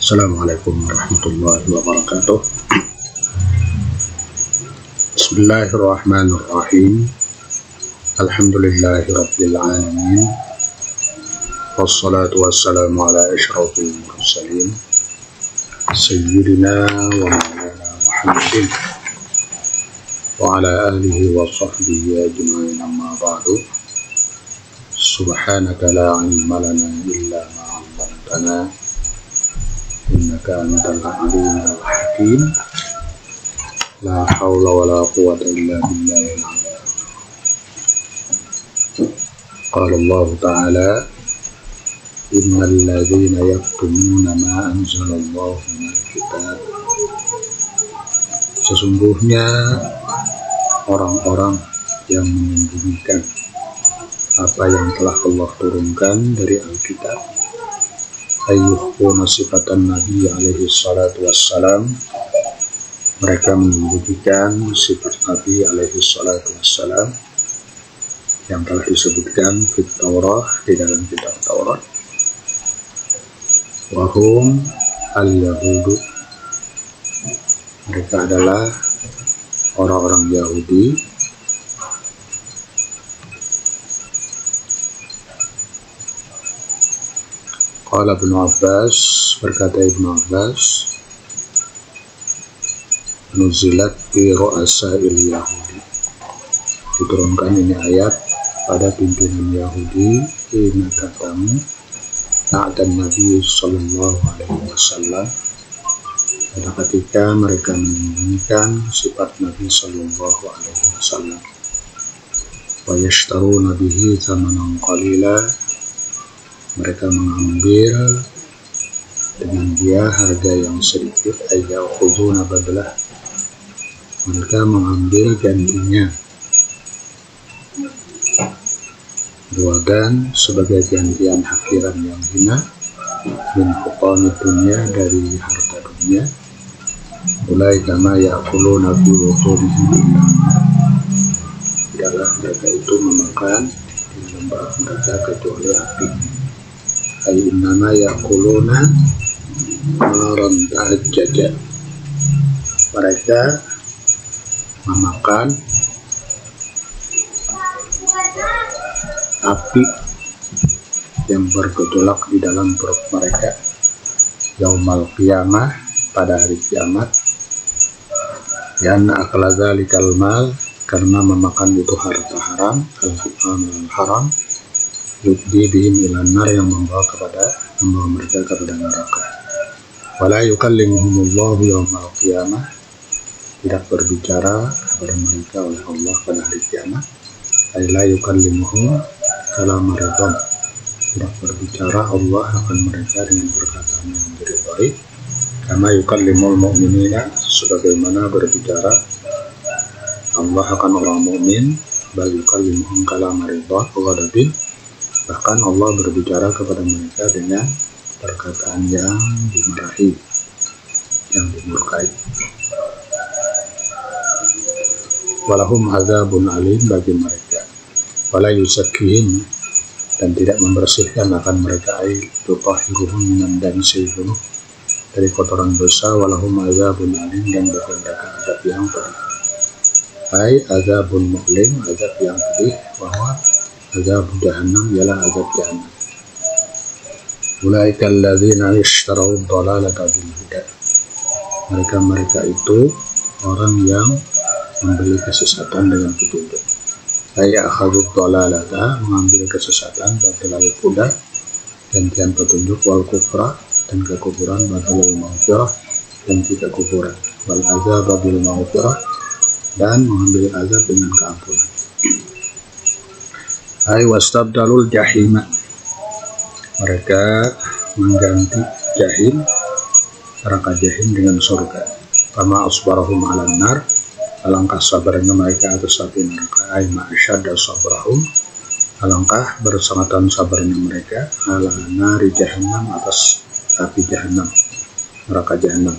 Assalamualaikum warahmatullahi wabarakatuh. Bismillahirrahmanirrahim. Alhamdulillahi rabbil alamin. Wassalatu wassalamu ala asyrafil mursalin Sayyidina wa maulana Muhammadin wa ala alihi wa sahbihi ajma'in, amma ba'du. Subhanaka la ilma lana illa ma 'allamtana innaka antal alimul hakim. La haula wala quwwata illa billahil aliyyil azim. Qala Allah ta'ala: innal ladzina yaktumuna ma anzalallahu minal kitab. Sesungguhnya orang-orang yang menyembunyikan apa yang telah Allah turunkan dari Alkitab, ayyuhuna sifatan Nabi alaihi salatu wassalam, mereka menyembunyikan sifat Nabi alaihi salatu wassalam yang telah disebutkan di Taurat, di dalam kitab Taurat. Wahum al-Yahudu, mereka adalah orang-orang Yahudi. Qala Ibnu Abbas, berkata Ibnu Abbas, nuzilat fi ru'asa'il Yahudi, diturunkan ini ayat pada pimpinan Yahudi hina katamu na'dan Nabi sallallahu alaihi wasallam, pada ketika mereka menyembunyikan sifat Nabi sallallahu alaihi wasallam, wa yashtaruna bihi thamanan qalila, mereka mengambil dengan dia harga yang sedikit, ayyakhuduna badalah, mereka mengambil gantinya, dan sebagai gantian hakiran yang hina, min fuqani dunia, dari harta dunia. Mulai kama ya'kuluna fi wutunihim, tidaklah mereka itu memakan di dalam perut mereka kecuali api. Ay innama ya'kuluna naran tahajjaja, mereka memakan api yang bergejolak di dalam perut mereka yaumal qiyamah, pada hari kiamat. Yan akla dzalikal mal, karena memakan itu harta haram, al-haram, yudhi bihim ilan nar, yang membawa mereka kepada neraka. Wala yukallimuhumullahu yaumal qiyamah, tidak berbicara kepada mereka oleh Allah pada hari kiamat. Ay la yukallimuhum kalam ridwan, tidak berbicara Allah akan mereka dengan perkataan yang diridhai. Kama yukallimul mu'minina, sebagaimana berbicara Allah akan orang mukmin. Bal yukallimuhum kalam ridwan wa ghadabin, bahkan Allah berbicara kepada mereka dengan perkataan yang dimarahi, yang dimurkai. Walahum azabun alim, bagi mereka. Wala yuzakkihim, dan tidak membersihkan akan mereka, ay tutahhiruhum minan dansi, dari kotoran dosa. Walahum azabun alim, dan bagi mereka azab yang pedih. Ay azabun mu'lim, azab yang pedih, bahwa azab jahannam ialah azab jahannam. Ulaika alladzina ishtaraw ad-dalalata bil huda, mereka itu orang yang membeli kesesatan dengan petunjuk. Ay akhadud dalalata, mengambil kesesatan, badalal huda, gantian petunjuk, wal kufra, dan kekufuran, badalal maghfirah, ganti kekufuran, wal azab bil maghfirah, dan mengambil azab dengan keampunan. Ay wastabdalul jahima, mereka mengganti jahim, neraka jahim, dengan surga. Kama asbarahum alan nar, alangkah sabarnya mereka atas api neraka. Ay ma'asyadda sabrahum, alangkah bersangat sabarnya mereka ala nari jahannam, atas api jahannam, neraka jahannam.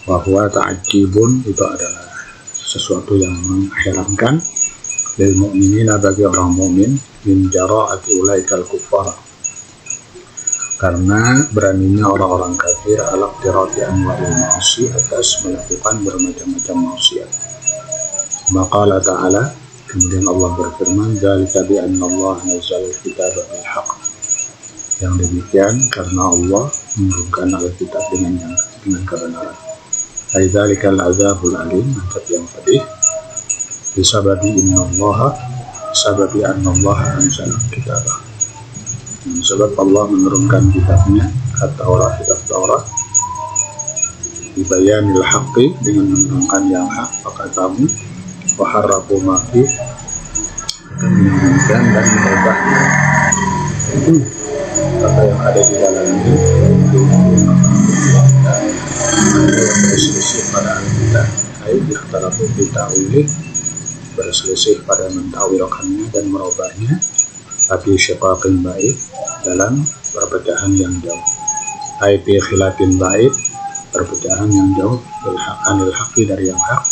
Bahwa ta'ajibun, itu adalah sesuatu yang mengherankan. lil mu'minina bagi orang mukmin min jara'ati ulaikal kuffar, karena beraninya orang-orang kafir ala qtirati anwa'il ma'asi atas melakukan bermacam-macam maksiat. Maka Allah Ta'ala, kemudian Allah berfirman, dzalika bi anna Allah nazzala al-kitaba bil haqq, yang demikian karena Allah menurunkan Alkitab dengan kebenaran. Aidalikal azabul alim, azab yang pedih, bisababi annallaha anzala kitabah, sebab Allah menurunkan kitabnya, kitab Taurat, dibayanil haqqi, dengan menerangkan yang hak, fakatamu waharrafu mafi, akan menginginkan dan merubah apa yang ada di dalamnya, yang berselisih pada Alkitab, ikhtalafu fi ta'wilih, berselisih pada mentawilkannya dan merubahnya, tapi syiqaqin ba'id, dalam perpecahan yang jauh, fi khilafin ba'id, perpecahan yang jauh, anil haqqi, dari yang hak,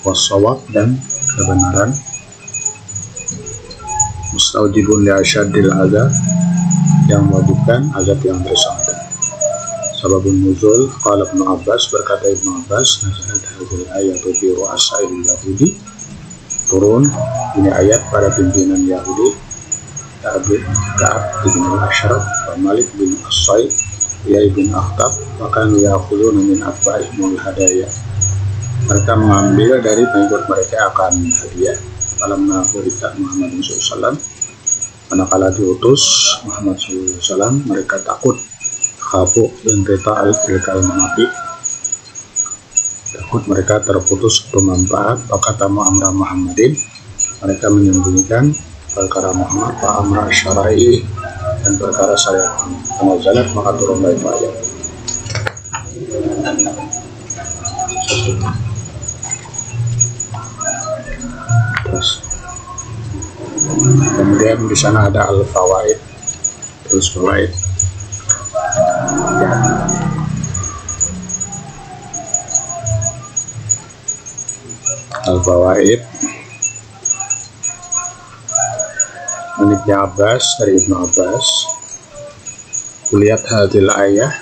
wassawab, dan kebenaran, mustaujibun li asyaddil azab, yang mewajibkan azab yang bersangkutan. Sababun nuzul, qala Ibnu Abbas, berkata Ibnu Abbas, nazalat hadhil ayatu fi ru'asail Yahudi, turun ini ayat pada pimpinan Yahudi, Ka'ab bin al-Ashraf, wa Malik bin As-Said, Yai bin Akhtab, maka ya'khuduna min atba'ihimul hadaya, mereka mengambil dari pengikut mereka akan hadiah. Falamma bu'itha Muhammad SAW, manakala diutus Muhammad SAW, mereka takut, khafu yang kita al-ilkal munafik, takut mereka terputus bermanfaat. Maka tamu amra Muhammadin, mereka menyembunyikan perkara Muhammad, wa amra syara'i, dan perkara syariat. Nazalat, maka turun dari ayat. Kemudian di sana ada al-fawaid, terus fawaid. Ya. Al-fawaid, Ibnu Abbas, dari Ibnu Abbas, lihat hadil ayah,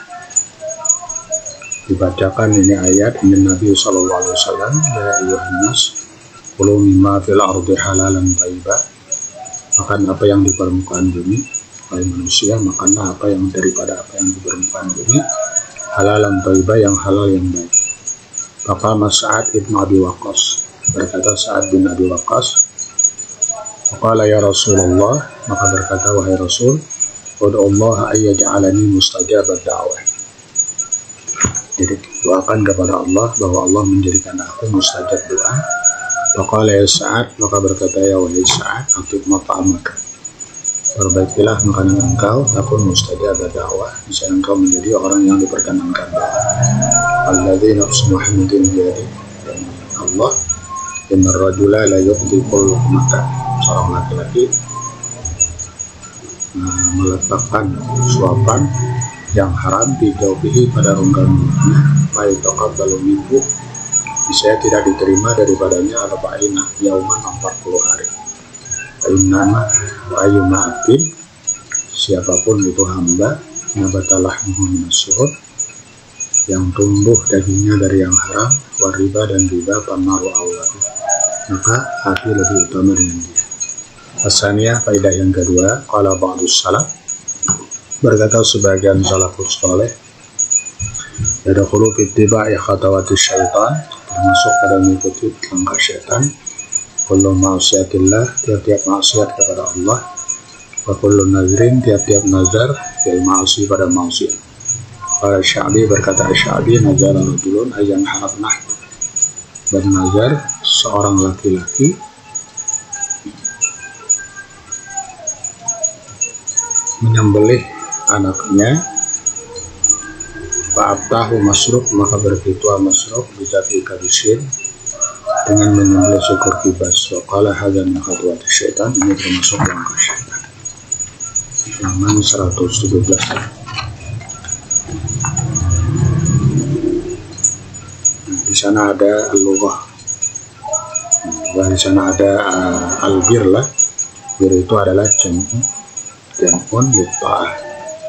dibacakan ini ayat, ini Nabi SAW, ya ayyuhan nas, kulu mimma fil ardi halalan thayyibah, makan apa yang di permukaan bumi, wahai manusia, makanlah apa yang daripada apa yang di permukaan bumi, halalan thayyibah, yang halal yang baik. Maka Sa'ad ibn Abi Waqqas, berkata Sa'ad bin Abi Waqqas, qala ya Rasulullah, maka berkata wahai Rasul, ud'ullaha ayyaj'alani mustajabat da'wah, jadi doakan kepada Allah bahwa Allah menjadikan aku mustajab doa. Faqala ya Sa'ad, maka berkata ya wahai Sa'ad, atib mat'amak, perbaikilah makanan engkau, takun mustajab dakwah, bisa engkau menjadi orang yang diperkenankan doa. Alladzi nafsu Muhammadin biyadi, dan Allah, innar rajula la yuqdiqul luqmata, seorang laki-laki meletakkan suapan yang haram di jauhihi, pada rongga mulutnya, baik taqabbalu minhu, bisa tidak diterima daripadanya arba'ina yauman, 40 hari. Innama wa ayyuma abdin, siapapun itu hamba, nabatalah minas suhud, yang tumbuh dagingnya dari yang haram, wariba, dan riba, pamaru awal, maka api lebih utama dengan dia. Asaniyah, faidah yang kedua, qala ba'dus salaf, berkata sebagian salafus saleh, yadkhulu fi ittiba'i khatawati syaitan, termasuk pada mengikuti langkah syaitan, kullu ma'asiyatillah, tiap-tiap maksiat kepada Allah, wa kullu nazrin, tiap-tiap nazar, fil ma'asi, pada maksiat. Qala Sya'bi, berkata Sya'bi, nazar rajulun ayyan harap nahd, bernazar seorang laki-laki menyembelih anaknya, fa'abtahu masruk, maka berfitua masruk, bizati kabisin, dengan menyembelih syukur kibas. Waqala hadza min khatwati syaitan, ini termasuk langkah syaitan. Halaman 117. Di sana ada al-lughah, Dan di sana ada albir lah. Bir itu adalah jam'un litta'ah,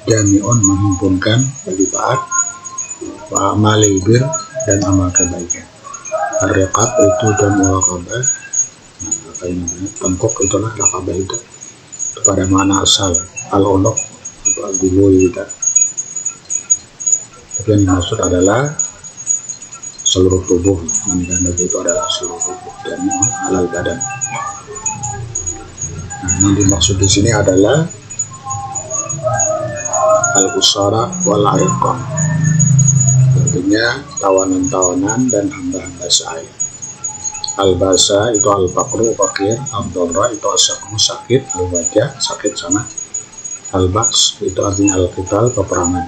jami'un menghimpunkan bagi taat, wa amalil bir dan amal kebaikan. Ar-riqab itu jam'ul raqabah. Apa ini namanya? Tengkok itulah raqabah itu pada makna asal al-unuq atau gulu kita. Tapi yang dimaksud adalah seluruh tubuh, mandikan itu adalah seluruh tubuh dan halal badan. Nah, yang dimaksud di sini adalah al-usara wal ariqah, artinya tawanan-tawanan dan hamba-hamba sahaya. Al-basa itu al-faqru fakir, al-dharra itu as-saqmu sakit, al-wajah sakit sama, al-bas itu artinya al-qital peperangan.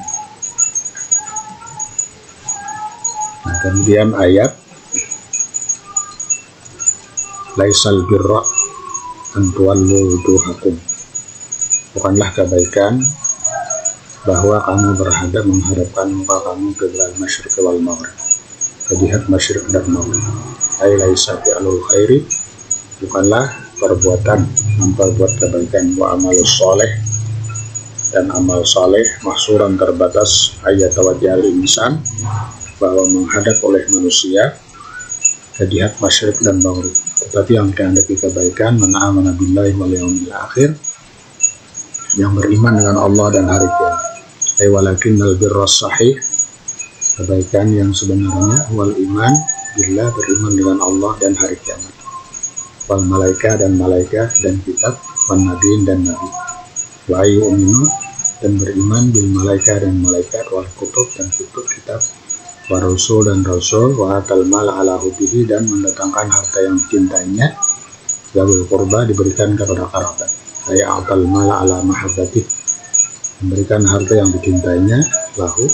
Nah, kemudian ayat laisal birra an tuwallu wujuhakum, bukanlah kebaikan bahwa kamu menghadapkan muka kamu ke al masyriq wal maghrib, ke jihad masyriq dan maghrib. Ai laisa fi'lul khairi, bukanlah perbuatan memperbuat kebaikan, wa amalus soleh dan amal soleh mahsuran terbatas, ayat tawajjal insan bahwa menghadap oleh manusia ke jihad masyriq dan maghrib. Tetapi yang kehendaki kebaikan, man amana billahi wal yaumil akhir, yang beriman dengan Allah dan hari kiamat. Walakinnal birra sahih, kebaikan yang sebenarnya, wal iman billah, beriman dengan Allah dan hari kiamat, wal malaika dan malaikat dan kitab, wan nabiin dan nabi, wa yu'minu dan beriman bil malaika dan malaikat, wal kutub dan kutub kitab, wa rasul dan rasul, wa atal mal ala hubbihi dan mendatangkan harta yang dicintainya, zawil qurba diberikan kepada kerabat, ay atal mal ala mahabbati memberikan harta yang dicintainya, lahu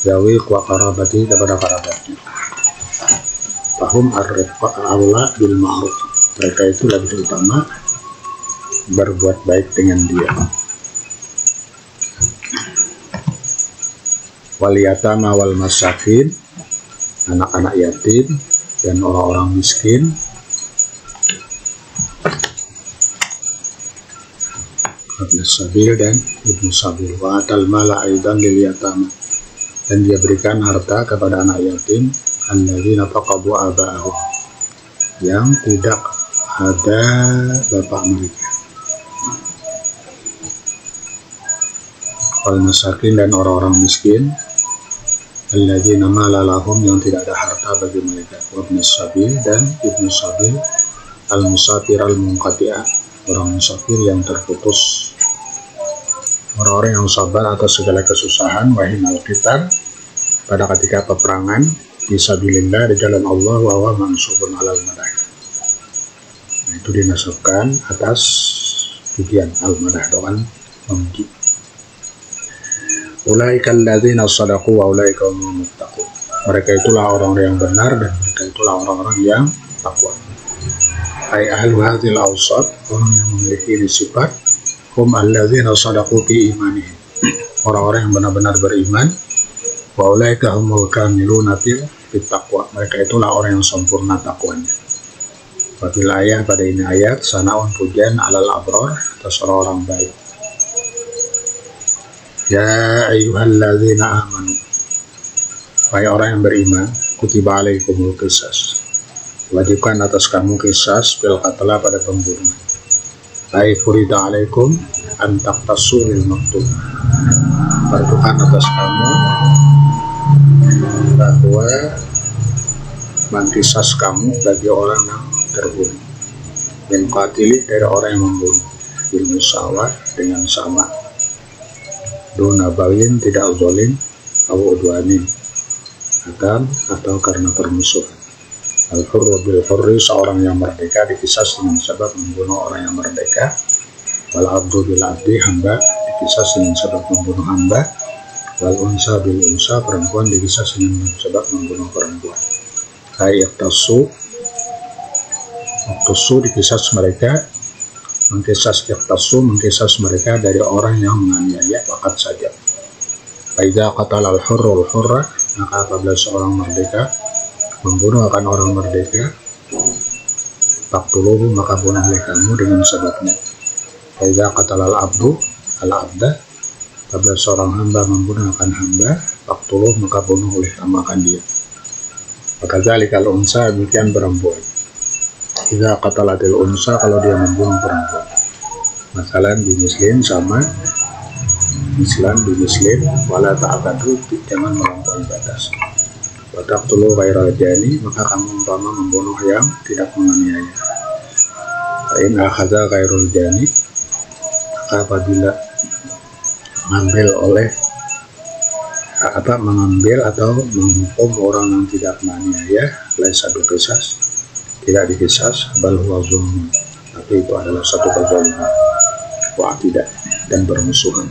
zawi wa qarabati kepada kerabatnya. Fahum ar-rifqa aula bil ma'ruf, mereka itu lebih utama berbuat baik dengan dia. Wal yatama wal masakin, anak-anak yatim dan orang-orang miskin, ibnu sabil dan ibnu sabil, wa atal mala aidan lil yatama, dan dia berikan harta kepada anak yatim, alladzina faqadu aba'ahum, yang tidak ada bapak mereka, wal masakin dan orang-orang miskin, alladzina mala lahum, yang tidak ada harta bagi mereka, wa ibnu sabil dan ibnu sabil, al musafir al munqati'ah, orang musafir yang terputus, orang-orang yang sabar atas segala kesusahan, wahinal qital, pada ketika peperangan, fisabilillah, di jalan Allah, wa huwa mansubun alal madah. Nah, itu dinasabkan atas pujian, al-madah doan memuji. Ulaika alladzina shadaqu wa ulaika humul muttaqun, mereka itulah orang-orang yang benar dan mereka itulah orang-orang yang takwa. Ai ahlu hadzal awsat, orang yang memiliki ini sifat, hum alladzina shadaqu fi imanihim, orang-orang yang benar-benar beriman, wa ulaika humul kamiluna fil taqwa, mereka itulah orang yang sempurna takwanya. Wabil ayat, pada ini ayat, sanaun pujian alal abror, atas orang-orang baik. Ya ayyuhalladzina amanu, wahai orang yang beriman, kutiba alaikumul qisas, wajibkan atas kamu qisas bil qatla, pada pembunuhan. Ai furida alaikum an taqtasu lil maktum, fardukan atas kamu bahwa mengkisas kamu bagi orang yang terbunuh, min qatili, dari orang yang membunuh, bil musawah, dengan sama, duna baghin, tidak zalim, atau udwanin, atau karena permusuhan. Al-hurru bil hurri, seorang yang merdeka dikisas dengan sebab membunuh orang yang merdeka. Wal abdu bil abdi, hamba dikisas dengan sebab membunuh hamba. Wal unsa bil unsa, perempuan dikisas dengan sebab membunuh perempuan. Iqtasu, dikisas mereka, mengkisas mereka dari orang yang menganiaya, fakat saja. Faidha qatala al-hurru al-hurra, maka apabila seorang merdeka membunuh akan orang merdeka, faqtuluhu maka bunuhlah kamu dengan sebabnya. Idza qatalal abdu al-abda, apabila seorang hamba membunuh akan hamba, faqtuluhu maka bunuhlah kamu akan dia. Maka zalikal unsa, demikian perempuan. Idza qatalatil unsa, kalau dia membunuh perempuan. Masalan di muslim sama Islam di muslim, wala ta'tadu, jangan melampaui batas. Wa taqtulu ghairal jani, maka kamu umpama membunuh yang tidak menganiaya. Fa in akhadha ghairul jani, maka apabila mengambil atau menghukum orang yang tidak menganiaya, laisa qisas, tidak dikisas, bal huwa zulm, tapi itu adalah satu kezaliman, wa tidak, dan bermusuhan.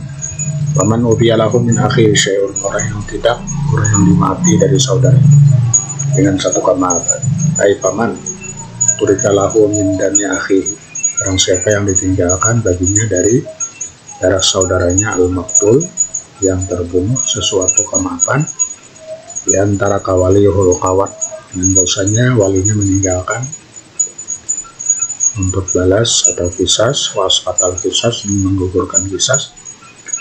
Paman ubiya lahu min akhihi syai'un, orang yang dimati dari saudara dengan satu kemaafan. Ai paman turika lahu min dami akhihi, orang siapa yang ditinggalkan baginya dari darah saudaranya al-maqtul yang terbunuh sesuatu kemaafan di antara kawaliyuhul qawat, dengan bahwasanya walinya meninggalkan untuk balas atau kisas, wasfatal kisas, menggugurkan kisas,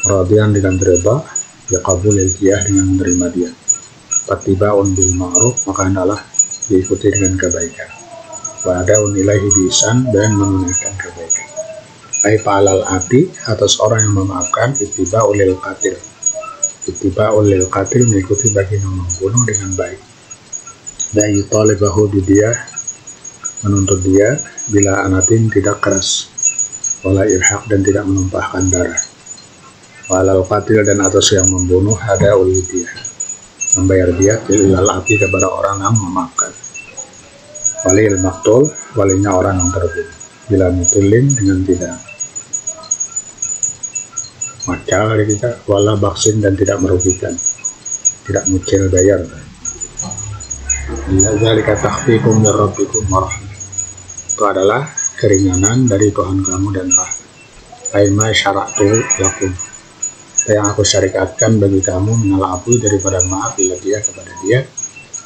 radian dengan rida, biqabulil diyah dengan menerima dia, fattiba'un bil ma'ruf, maka hendaklah diikuti dengan kebaikan, wa ada'un ilaihi biihsan, dan menunaikan kebaikan. Ai fa'alal ati, atas orang yang memaafkan, ittiba'ul lil qatil, ittiba'ul lil qatil, mengikuti bagi yang membunuh dengan baik, dan yutalibahu bidiyah, menuntut dia bila anatin, tidak keras, wala irhaq, dan tidak menumpahkan darah, walal qatil, dan atas yang membunuh ada ulidiyah, membayar dia ilal ati kepada orang yang memaafkan, walil maktul, walinya orang yang terbunuh, bila mutulin, dengan tidak macal kita, wala baksin, dan tidak merugikan, tidak mucil bayar. Dzalika takhfifun min rabbikum wa rahmah, itu adalah keringanan dari Tuhan kamu dan rahmat. Aima syara'tu lakum, yang aku syariatkan bagi kamu, mengalah api daripada maaf bila dia kepada dia.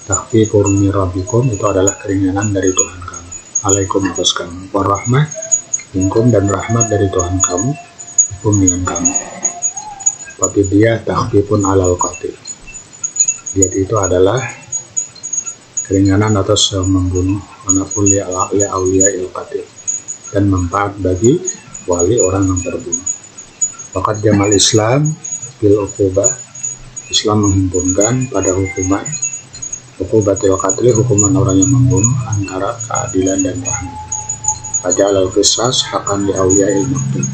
Takhfifun min rabbikum, itu adalah keringanan dari Tuhan kamu, alaikum atas kamu, warahmah minkum, dan rahmat dari Tuhan kamu, hukum dengan kamu. Tapi dia takhfifun alal qatil, dia itu adalah keringanan atas yang membunuh, manapun ya awliya il qatil, dan manfaat bagi wali orang yang terbunuh. Waqad jamal Islam bil uqubah, Islam menghimpunkan pada hukuman uqubatil qatli, hukuman orang yang membunuh, antara keadilan dan rahmat. Faja'al al-qisas haqqan li awliya'il maqtul,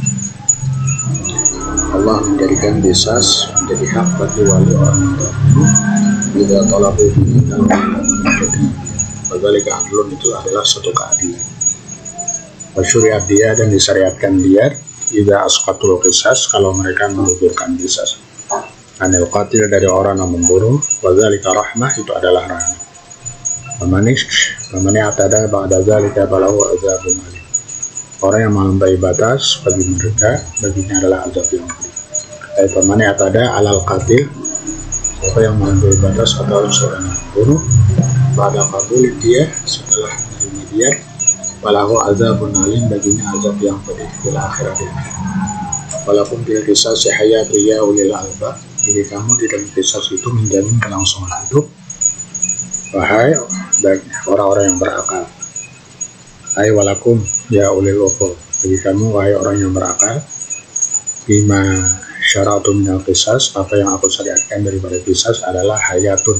Allah menjadikan qisas menjadi hak bagi wali orang yang terbunuh, bila talabu bihi, dalam menuntut dengan dia. Badzalika adlun, itu adalah suatu keadilan. Wa syuri'at dia, dan disyariatkan dia, idza asqatul qisas, kalau mereka menggugurkan qisas, anil qatil, dari orang yang membunuh, wadzalika rahmah, itu adalah rahmat. Famani atada ba'da dzalika falahu azabun alim, orang yang melampaui batas bagi mereka, baginya adalah azab yang pedih. Famani atada alal qatil, siapa yang melampaui batas atau seorang yang membunuh, pada kabul dia, setelah menerima dia, walahu azabun alim, baginya azab yang pedih fil akhirat. Walaupun dia kisah hayatu ya ulil albab, jadi kamu di dalam kisah itu menjamin kelangsungan hidup, wahai bagi orang-orang yang berakal. Hai walakum ya ulil uqul, bagi kamu wahai orang yang berakal, bima syara'tu minal qisas, apa yang aku syariatkan daripada qisas adalah hayatun,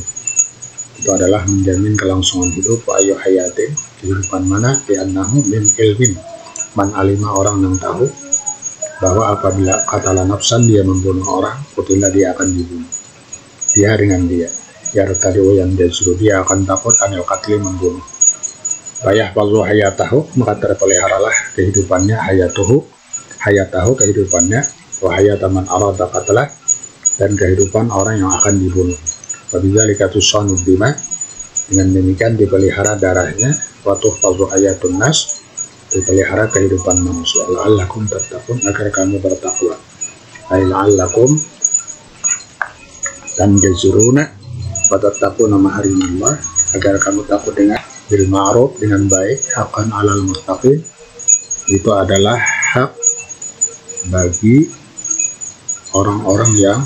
itu adalah menjamin kelangsungan hidup. Wa ayu hayatin, kehidupan mana, li'annahu min ilmin, man alima, orang yang tahu bahwa apabila qatala nafsan, dia membunuh orang, kutila, dia akan dibunuh, dia dengan dia, yartadiu, yang justru dia akan takut, anil qatli, membunuh. Bayah wazu hayatahu, maka terpeliharalah kehidupannya, hayatahu kehidupannya, wa hayataman arada qatlah, dan kehidupan orang yang akan dibunuh. Wabidzalika tusanu bima, dengan demikian dipelihara darahnya, wa tuhfazu hayatun nas, dipelihara kehidupan manusia, la'allakum tattaqun, agar kamu bertakwa, ay la'allakum dan jazuruna wa tattaquna maharimullah, agar kamu takut dengan bil ma'ruf dengan baik, haqqan 'alal muttaqin, itu adalah hak bagi orang-orang yang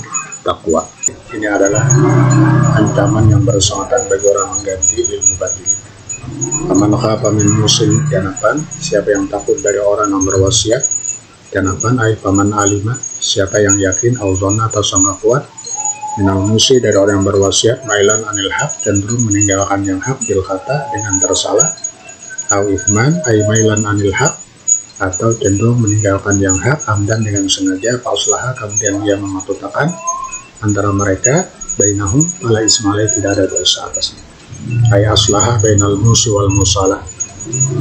takwa. Ini adalah ancaman yang bersangkutan bagi orang mengganti ilmu batin. Faman khafa min musin janapan, siapa yang takut dari orang yang berwasiat, janapan ay faman alima, siapa yang yakin, auzona atau sangat kuat, minal musi dari orang yang berwasiat, mailan anil haq, cenderung meninggalkan yang hak, bil kata dengan tersalah, au ithman ay mailan anil haq, atau cenderung meninggalkan yang hak, amdan dengan sengaja, fauslaha kemudian dia mematutakan antara mereka, bainahum ala ismail, tidak ada dosa atasnya. Ay aslaha bainal musi wal musalah,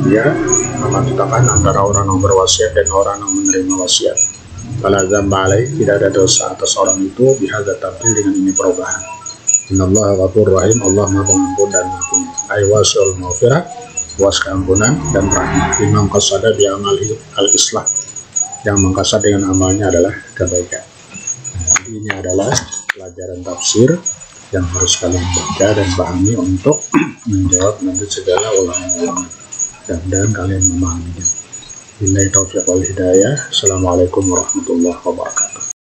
dia mematutakan antara orang yang berwasiat dan orang yang menerima wasiat. Fala dzamba alaih, tidak ada dosa atas orang itu, bihadza tabdil, dengan ini perubahan. Innallaha ghafurur rahim, Allah Maha Pengampun dan Maha Penyayang. Ay wasi'ul maghfirah, luas keampunan dan rahmat. Imam qasada bi amali al-islah, yang mengkasad dengan amalnya adalah kebaikan. Ini adalah pelajaran tafsir yang harus kalian baca dan pahami untuk menjawab nanti segala ulama-ulama. Dan kalian memahaminya. Billahi taufiq wal hidayah. Assalamualaikum warahmatullahi wabarakatuh.